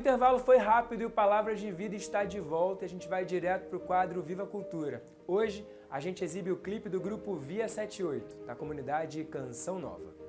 intervalo foi rápido e o Palavras de Vida está de volta e a gente vai direto para o quadro Viva Cultura. Hoje, a gente exibe o clipe do grupo Via 78, da comunidade Canção Nova.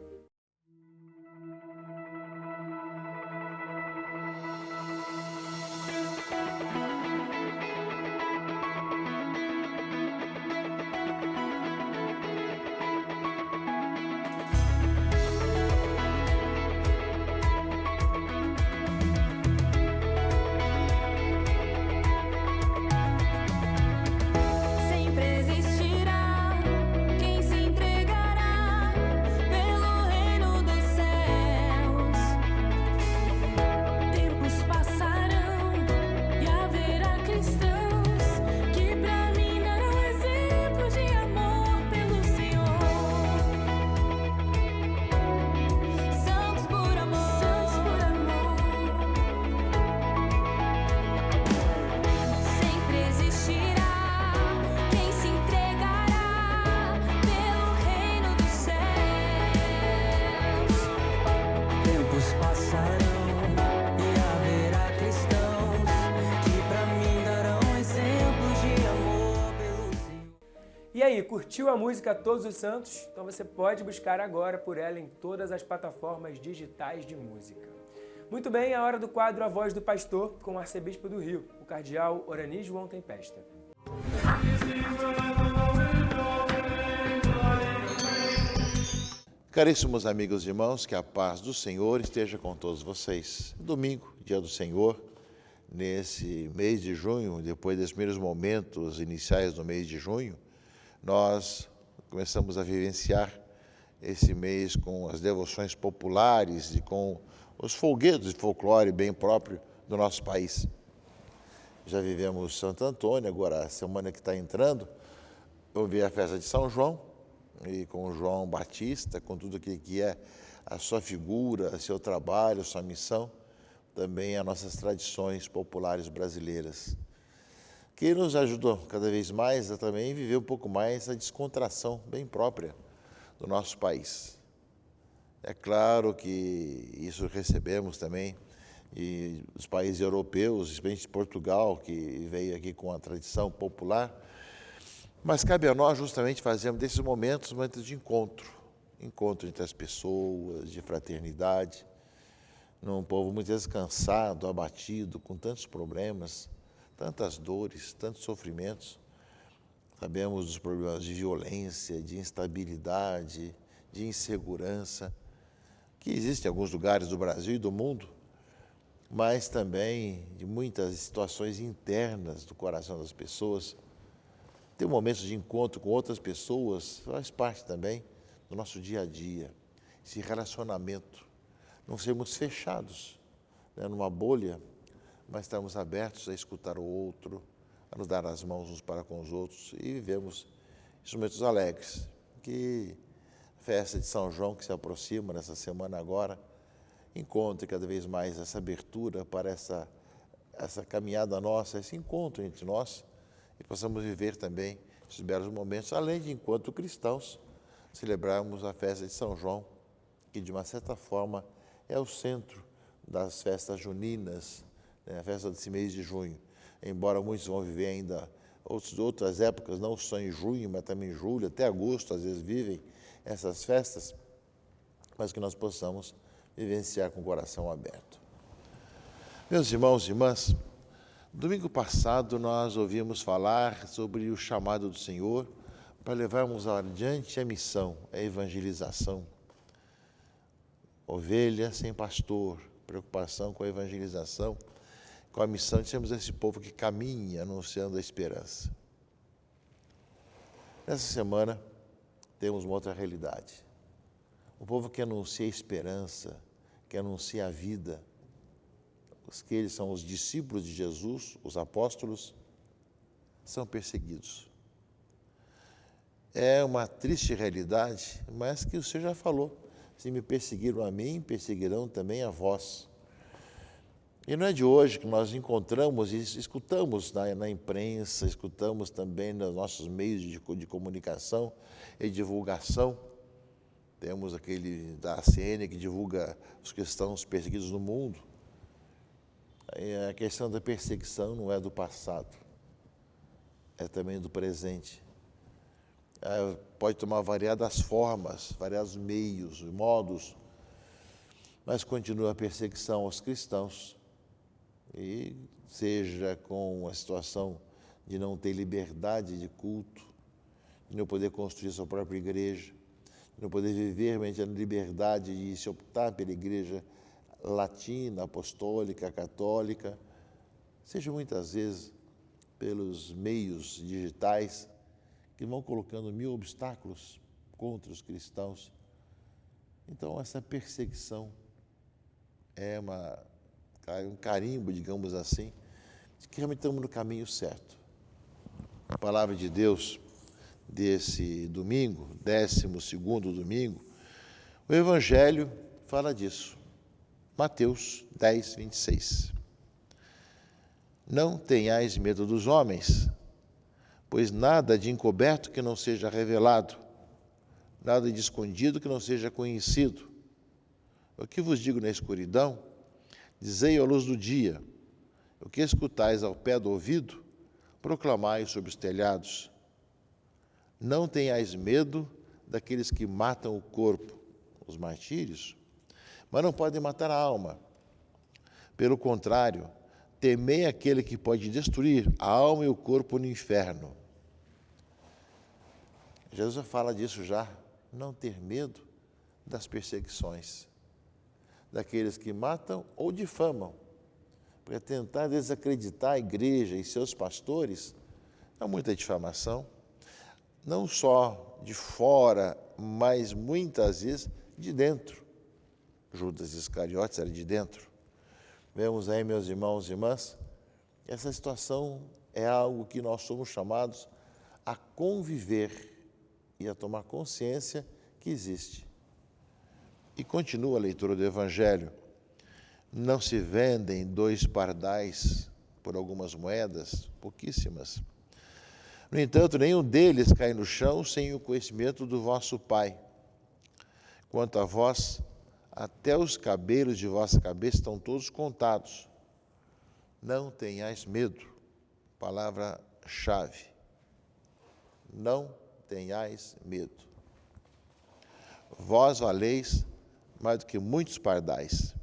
E aí, curtiu a música Todos os Santos? Então você pode buscar agora por ela em todas as plataformas digitais de música. Muito bem, é a hora do quadro A Voz do Pastor, com o arcebispo do Rio, o cardeal Orani João Tempesta. Caríssimos amigos e irmãos, que a paz do Senhor esteja com todos vocês. Domingo, dia do Senhor, nesse mês de junho, depois dos primeiros momentos iniciais do mês de junho, nós começamos a vivenciar esse mês com as devoções populares e com os folguedos de folclore bem próprio do nosso país. Já vivemos Santo Antônio, agora a semana que está entrando, vamos ver a festa de São João, e com o João Batista, com tudo aquilo que é a sua figura, seu trabalho, sua missão, também as nossas tradições populares brasileiras, que nos ajudou cada vez mais a também viver um pouco mais a descontração bem própria do nosso país. É claro que isso recebemos também e os países europeus, especialmente Portugal, que veio aqui com a tradição popular, mas cabe a nós justamente fazermos desses momentos de encontro entre as pessoas, de fraternidade, num povo muitas vezes cansado, abatido, com tantos problemas, tantas dores, tantos sofrimentos. Sabemos dos problemas de violência, de instabilidade, de insegurança, que existem em alguns lugares do Brasil e do mundo, mas também de muitas situações internas do coração das pessoas. Ter momentos de encontro com outras pessoas faz parte também do nosso dia a dia, esse relacionamento, não sermos fechados, né, numa bolha, mas estamos abertos a escutar o outro, a nos dar as mãos uns para com os outros e vivemos esses momentos alegres. Que a festa de São João, que se aproxima nessa semana agora, encontre cada vez mais essa abertura para essa caminhada nossa, esse encontro entre nós, e possamos viver também esses belos momentos, além de, enquanto cristãos, celebrarmos a festa de São João, que de uma certa forma é o centro das festas juninas, a festa desse mês de junho. Embora muitos vão viver ainda outras épocas, não só em junho, mas também em julho, até agosto, às vezes vivem essas festas, mas que nós possamos vivenciar com o coração aberto. Meus irmãos e irmãs, domingo passado nós ouvimos falar sobre o chamado do Senhor para levarmos adiante a missão, a evangelização. Ovelha sem pastor, preocupação com a evangelização, com a missão de sermos esse povo que caminha anunciando a esperança. Nessa semana, temos uma outra realidade. O povo que anuncia a esperança, que anuncia a vida, os que eles são os discípulos de Jesus, os apóstolos, são perseguidos. É uma triste realidade, mas que o Senhor já falou. Se me perseguiram a mim, perseguirão também a vós. E não é de hoje que nós encontramos e escutamos na imprensa, escutamos também nos nossos meios de comunicação e divulgação. Temos aquele da ACN que divulga os cristãos perseguidos no mundo. A questão da perseguição não é do passado, é também do presente. Pode tomar variadas formas, variados meios, modos, mas continua a perseguição aos cristãos. E seja com a situação de não ter liberdade de culto, de não poder construir sua própria igreja, de não poder viver mediante a liberdade de se optar pela igreja latina, apostólica, católica, seja muitas vezes pelos meios digitais que vão colocando mil obstáculos contra os cristãos. Então, essa perseguição é um carimbo, digamos assim, de que realmente estamos no caminho certo. A palavra de Deus desse domingo, 12º domingo, o Evangelho fala disso. Mateus 10, 26. Não tenhais medo dos homens, pois nada de encoberto que não seja revelado, nada de escondido que não seja conhecido. O que vos digo na escuridão, dizei à luz do dia. O que escutais ao pé do ouvido, proclamai sobre os telhados. Não tenhais medo daqueles que matam o corpo, os martírios, mas não podem matar a alma. Pelo contrário, temei aquele que pode destruir a alma e o corpo no inferno. Jesus fala disso já, não ter medo das perseguições, daqueles que matam ou difamam, para tentar desacreditar a igreja e seus pastores. Há muita difamação, não só de fora, mas muitas vezes de dentro. Judas Iscariotes era de dentro. Vemos aí, meus irmãos e irmãs, essa situação é algo que nós somos chamados a conviver e a tomar consciência que existe. E continua a leitura do Evangelho. Não se vendem 2 pardais por algumas moedas, pouquíssimas. No entanto, nenhum deles cai no chão sem o conhecimento do vosso Pai. Quanto a vós, até os cabelos de vossa cabeça estão todos contados. Não tenhais medo. Palavra-chave. Não tenhais medo. Vós valeis mais do que muitos pardais.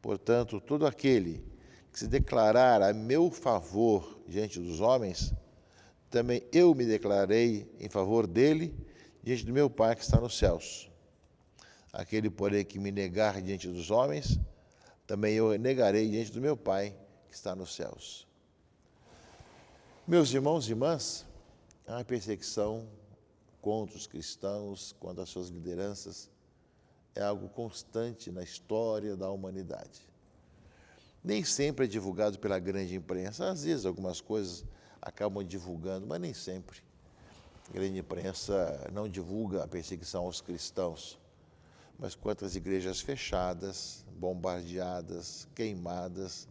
Portanto, todo aquele que se declarar a meu favor diante dos homens, também eu me declarei em favor dele diante do meu Pai que está nos céus. Aquele, porém, que me negar diante dos homens, também eu negarei diante do meu Pai que está nos céus. Meus irmãos e irmãs, há uma perseguição contra os cristãos, contra as suas lideranças, é algo constante na história da humanidade. Nem sempre é divulgado pela grande imprensa. Às vezes algumas coisas acabam divulgando, mas nem sempre. A grande imprensa não divulga a perseguição aos cristãos, mas quantas igrejas fechadas, bombardeadas, queimadas,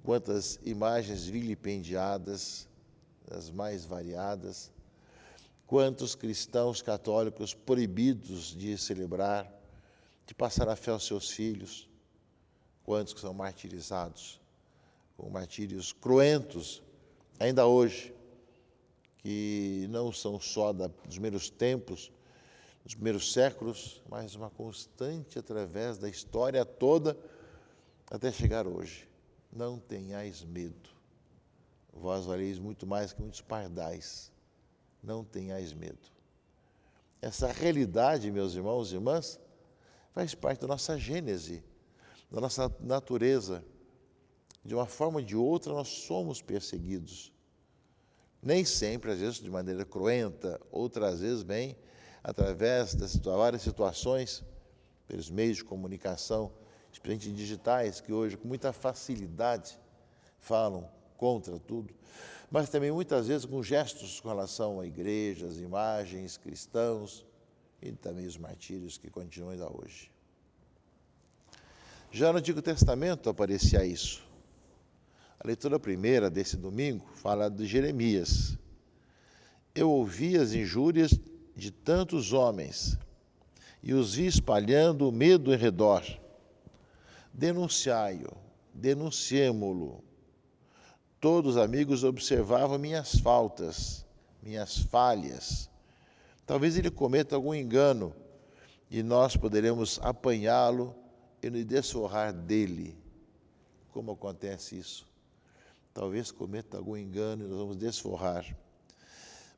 quantas imagens vilipendiadas, as mais variadas, quantos cristãos católicos proibidos de celebrar, de passar a fé aos seus filhos, quantos que são martirizados, com martírios cruentos, ainda hoje, que não são só dos primeiros tempos, dos primeiros séculos, mas uma constante através da história toda, até chegar hoje. Não tenhais medo. Vós valeis muito mais que muitos pardais. Não tenhais medo. Essa realidade, meus irmãos e irmãs, faz parte da nossa gênese, da nossa natureza. De uma forma ou de outra, nós somos perseguidos. Nem sempre, às vezes, de maneira cruenta, outras vezes vem através das várias situações, pelos meios de comunicação, especialmente digitais, que hoje, com muita facilidade, falam contra tudo, mas também muitas vezes com gestos com relação a igrejas, imagens, cristãos e também os martírios que continuam ainda hoje. Já no Antigo Testamento aparecia isso. A leitura primeira desse domingo fala de Jeremias. Eu ouvi as injúrias de tantos homens e os vi espalhando o medo em redor. Denunciai-o, denunciemo-lo. Todos os amigos observavam minhas faltas, minhas falhas. Talvez ele cometa algum engano e nós poderemos apanhá-lo e nos desforrar dele. Como acontece isso? Talvez cometa algum engano e nós vamos desforrar.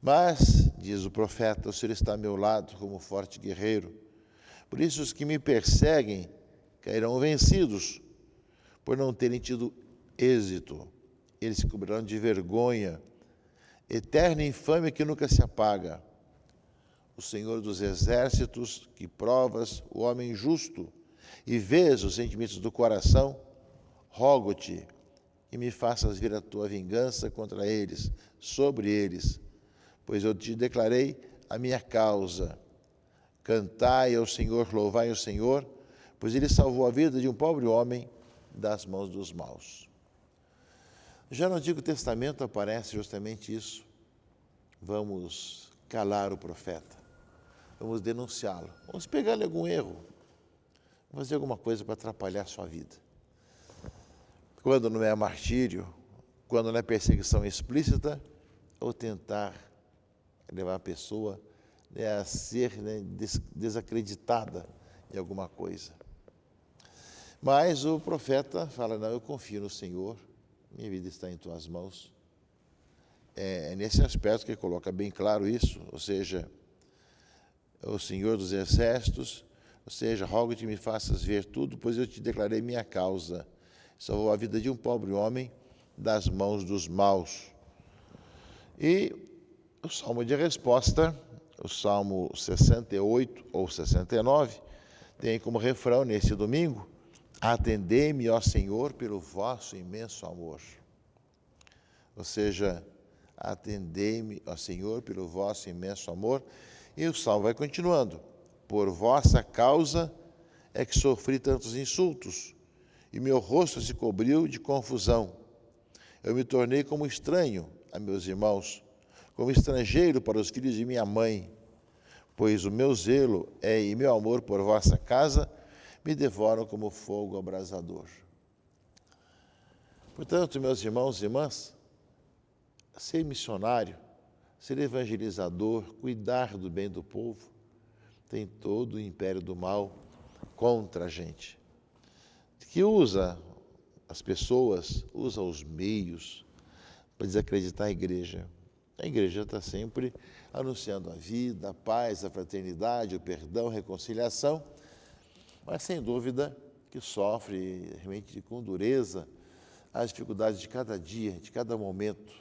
Mas, diz o profeta, o Senhor está a meu lado como forte guerreiro. Por isso os que me perseguem cairão vencidos, por não terem tido êxito. Eles se cobrirão de vergonha, eterna infâmia que nunca se apaga. O Senhor dos exércitos, que provas o homem justo e vês os sentimentos do coração, rogo-te e me faças vir a tua vingança contra eles, sobre eles, pois eu te declarei a minha causa. Cantai ao Senhor, louvai ao Senhor, pois ele salvou a vida de um pobre homem das mãos dos maus. Já no Antigo Testamento aparece justamente isso. Vamos calar o profeta, vamos denunciá-lo, vamos pegar-lhe algum erro, vamos fazer alguma coisa para atrapalhar a sua vida. Quando não é martírio, quando não é perseguição explícita, ou tentar levar a pessoa a ser desacreditada em alguma coisa. Mas o profeta fala, não, eu confio no Senhor, minha vida está em tuas mãos. É nesse aspecto que ele coloca bem claro isso, ou seja, o Senhor dos exércitos, ou seja, rogo-te me faças ver tudo, pois eu te declarei minha causa. Salvou a vida de um pobre homem das mãos dos maus. E o salmo de resposta, o Salmo 68 ou 69, tem como refrão nesse domingo, atendei-me, ó Senhor, pelo vosso imenso amor. Ou seja, atendei-me, ó Senhor, pelo vosso imenso amor. E o salmo vai continuando. Por vossa causa é que sofri tantos insultos, e meu rosto se cobriu de confusão. Eu me tornei como estranho a meus irmãos, como estrangeiro para os filhos de minha mãe, pois o meu zelo e meu amor por vossa casa me devoram como fogo abrasador. Portanto, meus irmãos e irmãs, ser missionário, ser evangelizador, cuidar do bem do povo, tem todo o império do mal contra a gente, que usa as pessoas, usa os meios para desacreditar a igreja. A igreja está sempre anunciando a vida, a paz, a fraternidade, o perdão, a reconciliação, mas sem dúvida que sofre realmente com dureza as dificuldades de cada dia, de cada momento.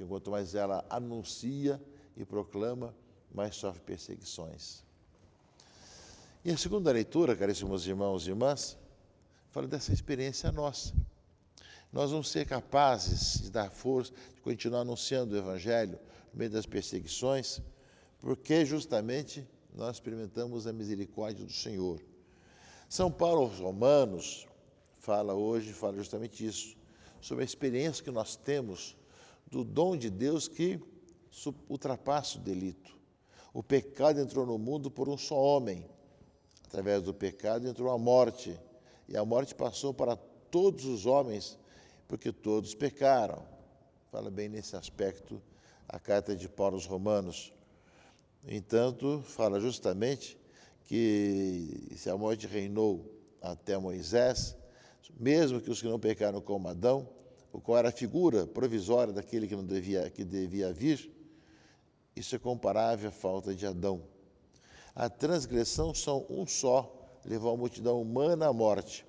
Quanto mais ela anuncia e proclama, mais sofre perseguições. E a segunda leitura, caríssimos irmãos e irmãs, fala dessa experiência nossa. Nós vamos ser capazes de dar força, de continuar anunciando o Evangelho no meio das perseguições, porque justamente nós experimentamos a misericórdia do Senhor. São Paulo aos Romanos fala justamente isso, sobre a experiência que nós temos do dom de Deus que ultrapassa o delito. O pecado entrou no mundo por um só homem. Através do pecado entrou a morte, e a morte passou para todos os homens, porque todos pecaram. Fala bem nesse aspecto a carta de Paulo aos Romanos. Entanto, fala justamente que se a morte reinou até Moisés, mesmo que os que não pecaram como Adão, o qual era a figura provisória daquele que devia vir, isso é comparável à falta de Adão. A transgressão só um só levou a multidão humana à morte,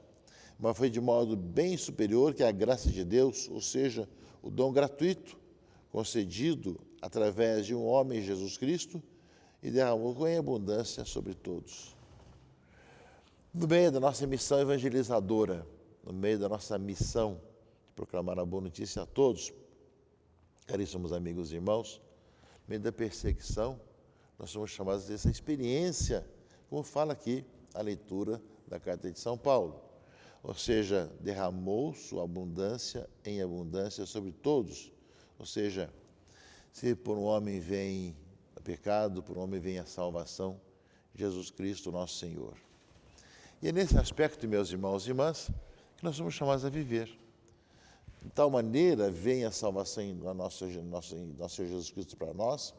mas foi de modo bem superior que a graça de Deus, ou seja, o dom gratuito concedido através de um homem, Jesus Cristo, e derramou em abundância sobre todos. No meio da nossa missão evangelizadora, no meio da nossa missão de proclamar a boa notícia a todos, caríssimos amigos e irmãos, no meio da perseguição, nós somos chamados dessa experiência, como fala aqui a leitura da carta de São Paulo. Ou seja, derramou sua abundância em abundância sobre todos. Ou seja, se por um homem vem o pecado, por um homem vem a salvação, Jesus Cristo, nosso Senhor. E é nesse aspecto, meus irmãos e irmãs, que nós somos chamados a viver. De tal maneira vem a salvação do nosso Senhor Jesus Cristo para nós,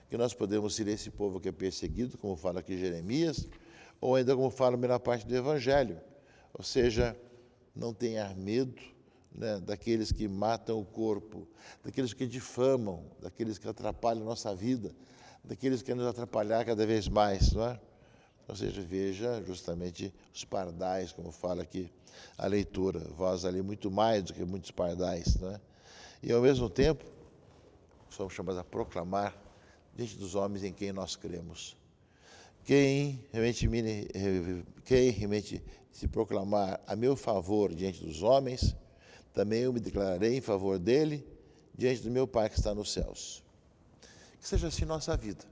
que nós podemos ser esse povo que é perseguido, como fala aqui Jeremias, ou ainda como fala a primeira parte do Evangelho. Ou seja, não tenha medo, né, daqueles que matam o corpo, daqueles que difamam, daqueles que atrapalham a nossa vida, daqueles que querem nos atrapalhar cada vez mais, não é? Ou seja, veja justamente os pardais, como fala aqui a leitura. Vós ali muito mais do que muitos pardais, não é? E ao mesmo tempo, somos chamados a proclamar diante dos homens em quem nós cremos. Quem realmente se proclamar a meu favor diante dos homens, também eu me declararei em favor dele diante do meu Pai que está nos céus. Que seja assim nossa vida.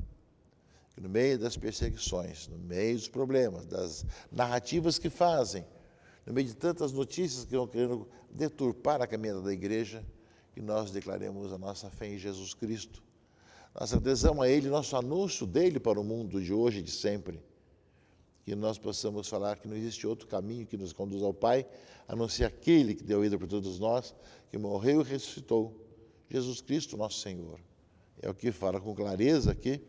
Que no meio das perseguições, no meio dos problemas, das narrativas que fazem, no meio de tantas notícias que vão querendo deturpar a caminhada da igreja, que nós declaremos a nossa fé em Jesus Cristo, nossa adesão a Ele, nosso anúncio dEle para o mundo de hoje e de sempre. Que nós possamos falar que não existe outro caminho que nos conduz ao Pai, a não ser aquele que deu vida por todos nós, que morreu e ressuscitou, Jesus Cristo, nosso Senhor. É o que fala com clareza aqui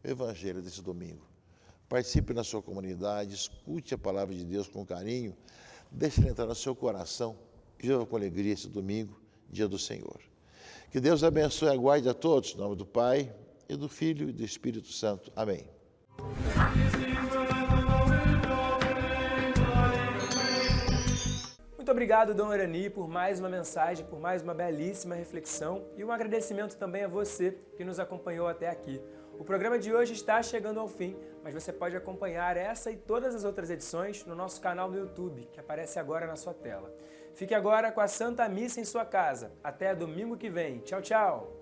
o Evangelho desse domingo. Participe na sua comunidade, escute a palavra de Deus com carinho, deixe ela entrar no seu coração e viva com alegria esse domingo, dia do Senhor. Que Deus abençoe e aguarde a todos, em nome do Pai, e do Filho e do Espírito Santo. Amém. Muito obrigado, Dom Irani, por mais uma mensagem, por mais uma belíssima reflexão e um agradecimento também a você que nos acompanhou até aqui. O programa de hoje está chegando ao fim, mas você pode acompanhar essa e todas as outras edições no nosso canal no YouTube, que aparece agora na sua tela. Fique agora com a Santa Missa em sua casa. Até domingo que vem. Tchau, tchau!